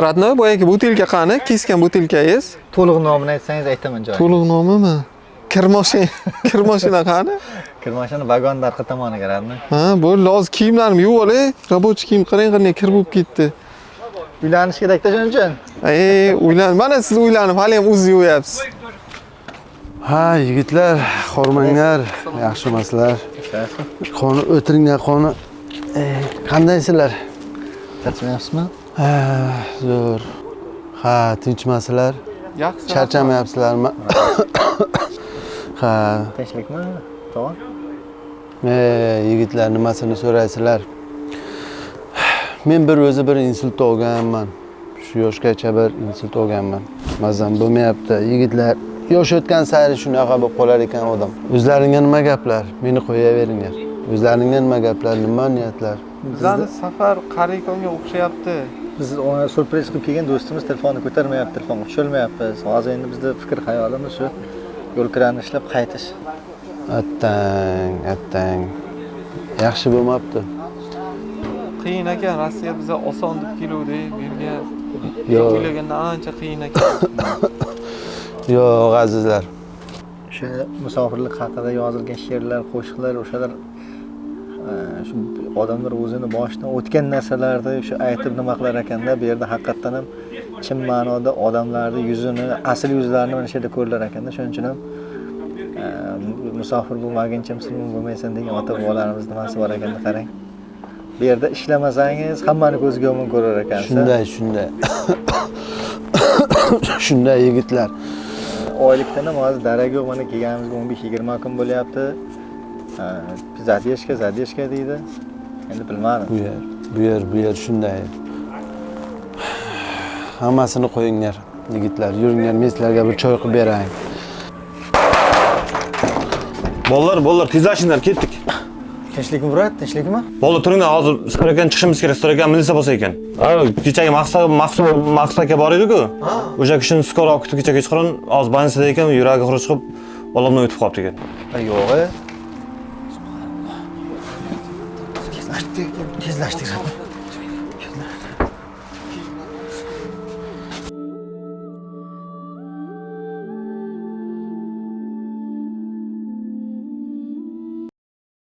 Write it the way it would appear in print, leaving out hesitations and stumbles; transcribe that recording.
Radnoy, boyagi butilka qani? Kesgan butilkangiz? To'liq nomini aytsangiz aytaman joyi. To'liq nomimi? Kir mashina qani? Kir mashina vagonning orqa tomoniga radmi? Ha, bu lozim kiyimlarimni yuvib olay. Rabochiy kiyim qarang, qanday kir bo'lib ketdi. Uylanish kerak-da shuning uchun. Mana siz uylanib, hali ham o'zingiz yuvyapsiz. Ha, yigitlar, xormanglar, yaxshimasizlar. Qoni o'tiringlar, qoni. Qandaysizlar? Charchamayapsizmi? Ha, zo'r. Ha, tinchmasizlar? Yaxshi. Charchamayapsizlarmi? Ha. Tinchlikmi? To'g'ri. Yigitlar nimasini so'raysizlar? Men bir insult olganman. Shu yoshgacha bir insult olganman. Mazam bo'lmayapti. Yigitlar, yosh o'tgan sari shunaqa bo'lib qolar ekan odam. O'zlaringga nima gaplar? Meni qo'yaveringlar. O'zlaringga nima gaplar, nima niyatlar? Bizlarni safar qarikonga o'xshayapti. Biz ona surpriz qilib kelgan do'stimiz telefonni ko'tarmayapti, telefonga tusholmayapti. Hozir endi bizda fikr xayolimiz shu yo'lkirani ishlab qaytish. Attang. Yaxshi bo'lmabdi. Qiyin ekan, Rossiya biza oson deb keluvdi, bu yerga. Yo'q. O'ylaganda ancha qiyin ekan. Yo'q, azizlar. O'sha musofirlik haqida yozilgan she'rlar, qo'shiqlar, o'shalar shu odamlar o'zini boshidan o'tgan narsalarni shu aytib nima qilar ekanda, bu yerda haqiqatan ham chin ma'noda odamlarning yuzini, asl yuzlarini mana shu yerda ko'rilar ekanda. Shuning uchun ham musofir bo'lmaguncha musulmon bo'lmaysan degan ota-bobolarimiz nimasi bor ekanda, qarang. Bu yerda ishlamasangiz hammani ko'ziga yomon ko'rar ekansiz. Shunday. Shunday yigitlar. Oylikdan ham hozir darak yo'q, mana kelganimizga 15-20 kun bo'lyapti. Zadeshka deydi. Endi bilmadim. Bu yer shunday. Hammasini qo'yinglar, yigitlar. Yuringlar, men sizlarga bir choy qilib beray. Bolalar, tezlashinglar, ketdik. Tinchlikmi, Murat? Tinchlikmi? Bolalar, turinglar, hozir Storakan chiqishimiz kerak. Storakan militsiya bo'lsa ekan. Kechagi maqsad aka bor edi-ku. O'sha kishini skor olib ketib kecha kechqurun hozir больницада ekan, yuragi xuruj chiqib, bolamdan o'tib qolibdi ekan. Yo'q. Tezlashdik.